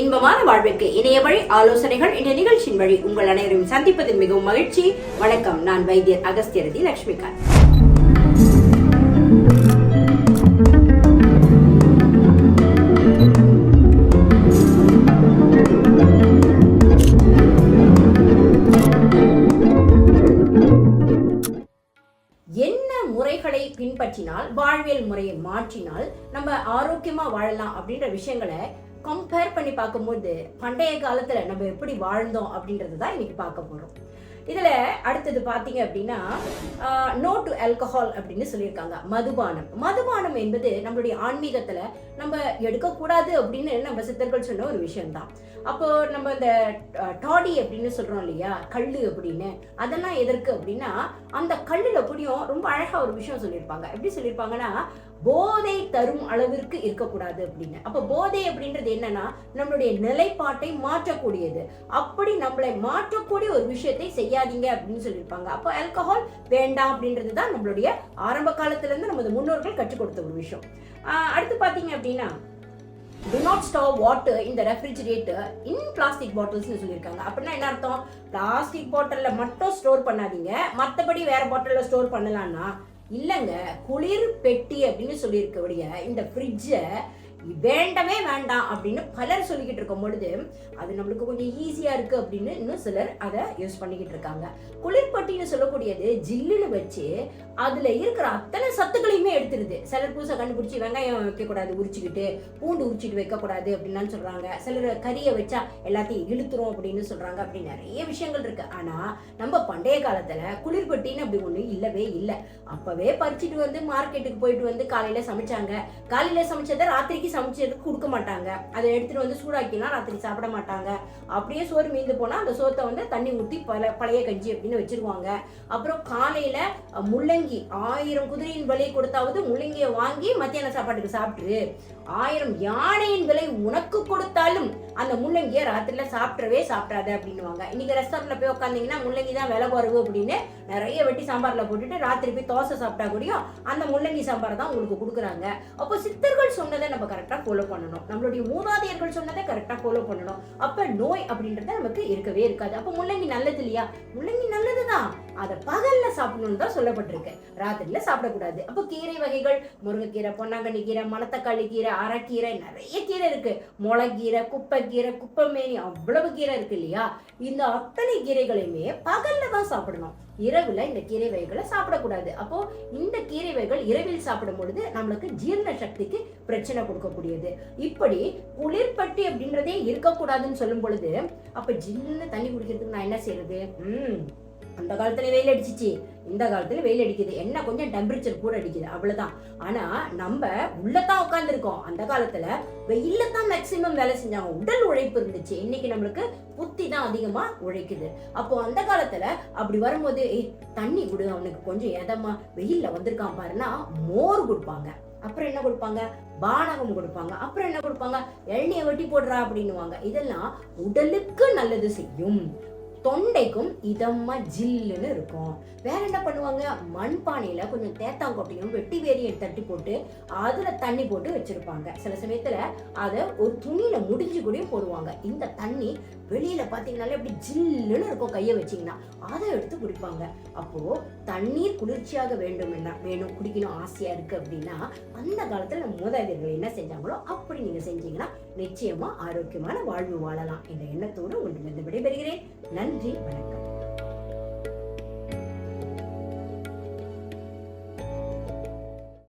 இன்பமான வாழ்விற்கு இணைய வழி ஆலோசனைகள் இந்த நிகழ்ச்சியின் வழி உங்கள் அனைவரும் சந்திப்பதில் மிகவும் மகிழ்ச்சி. வணக்கம். நான் வைத்தியர் அகஸ்தியரதி லட்சுமிகாந்த். என்ன முறைகளை பின்பற்றினால், வாழ்வியல் முறையை மாற்றினால் நம்ம ஆரோக்கியமா வாழலாம் அப்படின்ற விஷயங்களை கம்பேர் பண்ணி பார்க்கும்போது பண்டைய காலத்துல நம்ம எப்படி வாழ்ந்தோம் அப்படின்றது தான் இன்னைக்கு பார்க்க போறோம். இதுல அடுத்தது பாத்தீங்க அப்படின்னா நோ டு ஆல்கஹால் அப்படின்னு சொல்லியிருக்காங்க. மதுபானம் என்பது நம்மளுடைய ஆன்மீகத்துல நம்ம எடுக்கக்கூடாது அப்படின்னு நம்ம சித்தர்கள் சொன்ன ஒரு விஷயம்தான். அப்போ நம்ம இந்த டாடி அப்படின்னு சொல்றோம் இல்லையா, கல்லு அப்படின்னு, அதெல்லாம் எதற்கு அப்படின்னா அந்த கல்லுல கூடயும் ரொம்ப அழகா ஒரு விஷயம் சொல்லியிருப்பாங்க. எப்படி சொல்லியிருப்பாங்கன்னா, போதை தரும் அளவிற்கு இருக்கக்கூடாது அப்படின்னு. அப்ப போதை அப்படின்றது என்னன்னா நம்மளுடைய நிலைப்பாட்டை மாற்றக்கூடியது. அப்படி நம்மளை மாற்றக்கூடிய ஒரு விஷயத்தை செய்யாதீங்க அப்படின்னு சொல்லியிருப்பாங்க. அப்போ ஆல்கஹால் வேண்டாம் அப்படின்றது தான் நம்மளுடைய ஆரம்ப காலத்துல இருந்து நமது முன்னோர்கள் கற்றுக் கொடுத்த ஒரு விஷயம். அடுத்து பாத்தீங்க அப்படின்னா do not store water in the refrigerator in plastic bottles னு சொல்லியிருக்காங்க. அப்படின்னா என்ன அர்த்தம்? பிளாஸ்டிக் பாட்டில்ல மட்டும் ஸ்டோர் பண்ணாதீங்க, மற்றபடி வேற பாட்டில்ல ஸ்டோர் பண்ணலாம்னா இல்லைங்க. குளிர் பெட்டி அப்படின்னு சொல்லியிருக்கக்கூடிய இந்த ஃப்ரிட்ஜை வேண்டவே வேண்டாம் அப்படின்னு பலர் சொல்லிக்கிட்டு இருக்கும் பொழுது அது நம்மளுக்கு கொஞ்சம் ஈஸியா இருக்கு அப்படின்னு இன்னும் சிலர் அதை யூஸ் பண்ணிக்கிட்டு இருக்காங்க. குளிர்பட்டின்னு சொல்லக்கூடியது ஜில்லுன்னு வச்சு அதுல இருக்கிற அத்தனை சத்துக்களையுமே எடுத்துருது. சிலர் புதுசாக கண்டுபிடிச்சி வெங்காயம் வைக்கக்கூடாது உரிச்சுக்கிட்டு, பூண்டு உரிச்சிட்டு வைக்கக்கூடாது அப்படின்னு சொல்றாங்க. சிலர் கறியை வச்சா எல்லாத்தையும் இழுத்துரும் அப்படின்னு சொல்றாங்க. அப்படி நிறைய விஷயங்கள் இருக்கு. ஆனா நம்ம பண்டைய காலத்துல குளிர்பட்டின்னு அப்படி ஒண்ணு இல்லவே இல்லை. அப்பவே பறிச்சுட்டு வந்து மார்க்கெட்டுக்கு போயிட்டு வந்து காலையில சமைச்சாங்க. காலையில சமைச்சதை ராத்திரிக்கு சமைச்சதுக்கு கொடுக்க மாட்டாங்க. அதை எடுத்துட்டு வந்து சூடாக்கினா ராத்திரி சாப்பிட மாட்டாங்க. அப்படியே சோறு மீந்து போனா அந்த சோத்தை வந்து தண்ணி ஊற்றி பழைய கஞ்சி அப்படின்னு வச்சிருவாங்க. அப்புறம் காலையில முள்ளங்கி 1000 குதிரையின் விலை கொடுத்தாவது முள்ளங்கியை வாங்கி மத்தியான சாப்பாட்டுக்கு சாப்பிட்டுரு, 1000 யானையின் விலை உனக்கு கொடுத்தாலும் அந்த முள்ளங்கியை ராத்திரில சாப்பிடாத அப்படின்னுவாங்க. இன்னைக்கு ரெஸ்டாரண்ட்ல போய் உட்காந்தீங்கன்னா முள்ளங்கி தான் விலை குறைவு அப்படின்னு நிறைய வெட்டி சாம்பார்ல போட்டுட்டு ராத்திரி போய் தோசை சாப்பிட்டா கூடயும் அந்த முள்ளங்கி சாம்பார் தான் உங்களுக்கு கொடுக்குறாங்க. அப்போ சித்தர்கள் சொன்னதை நம்ம கரெக்டா ஃபாலோ பண்ணணும். நம்மளுடைய மூதாதையர்கள் சொன்னதை கரெக்டா ஃபாலோ பண்ணணும். அப்ப நோய் அப்படின்றது நமக்கு இருக்கவே இருக்காது. அப்ப முள்ளங்கி நல்லது இல்லையா? முள்ளங்கி நல்லதுதான், அதை பகல்ல சாப்பிடணும்னு தான் சொல்லப்பட்டிருக்கு, ராத்திரில சாப்பிடக்கூடாது. அப்போ கீரை வகைகள், முருங்கைக்கீரை, பொன்னாங்கண்ணி கீரை, மணத்தக்காளி கீரை, அரைக்கீரை, நிறைய கீரை இருக்கு. முளைக்கீரை, குப்பைக்கீரை, குப்பைமேனி, அவ்வளவு கீரை இருக்கு இல்லையா? இந்த அத்தனை கீரைகளையுமே பகல்ல தான் சாப்பிடணும். இரவுல இந்த கீரை வகைகளை சாப்பிடக்கூடாது. அப்போ இந்த கீரை வகைகள் இரவில் சாப்பிடும் பொழுது நம்மளுக்கு ஜீரண சக்திக்கு பிரச்சனை கொடுக்கக்கூடியது. இப்படி குளிர்பட்டி அப்படின்றதே இருக்கக்கூடாதுன்னு சொல்லும் பொழுது அப்ப ஜில்லுன்னு தண்ணி குடிக்கிறதுக்கு நான் என்ன செய்யறது? அந்த காலத்துல வெயில் அடிச்சிச்சு, இந்த காலத்துல வெயில் அடிக்குது, என்ன கொஞ்சம் டெம்பரேச்சர் கூட அடிக்குது, அவ்வளவுதான். ஆனா நம்ம உள்ளதான் உட்கார்ந்துருக்கோம். அந்த காலத்துல வெயில்ல தான் மேக்சிமம் வேலை செஞ்சாங்க, உடல் உழைப்பு இருந்துச்சு. இன்னைக்கு நம்மளுக்கு புத்தி தான் அதிகமா உழைக்குது. அப்போ அந்த காலத்துல அப்படி வரும்போது தண்ணி குடு, அவனுக்கு கொஞ்சம் எதமா வெயில்ல வந்திருக்கான் பாருன்னா மோர் கொடுப்பாங்க. அப்புறம் என்ன கொடுப்பாங்க? பானகம் கொடுப்பாங்க. அப்புறம் என்ன கொடுப்பாங்க? இளநியை வெட்டி போடுறா அப்படின்னுவாங்க. இதெல்லாம் உடலுக்கு நல்லது செய்யும், தொண்டைக்கும் இதமா ஜில்லுன்னு இருக்கும். வேற என்ன பண்ணுவாங்க? மண்பானையில கொஞ்சம் தேத்தாங்கொட்டையும் வெட்டி வேரியை தட்டி போட்டு அதுல தண்ணி போட்டு வச்சிருப்பாங்க. சில சமயத்துல அதை ஒரு துணியில முடிஞ்சு கூட போடுவாங்க. இந்த தண்ணி வெளியில பாத்தீங்கன்னாலே அப்படி ஜில்லுன்னு இருக்கும், கையை வச்சீங்கன்னா அதை எடுத்து குடிப்பாங்க. அப்போ தண்ணீர் குளிர்ச்சியாக வேணும் குடிக்கணும் ஆசையா இருக்கு அப்படின்னா அந்த காலத்துல நம்ம மூதாதையர்கள் என்ன செஞ்சாங்களோ அப்படி நீங்க செஞ்சீங்கன்னா நிச்சயமா ஆரோக்கியமான வாழ்வு வாழலாம் என்ற எண்ணத்தோடு உங்களுக்கு விடைபெறுகிறேன். நன்றி, வணக்கம்.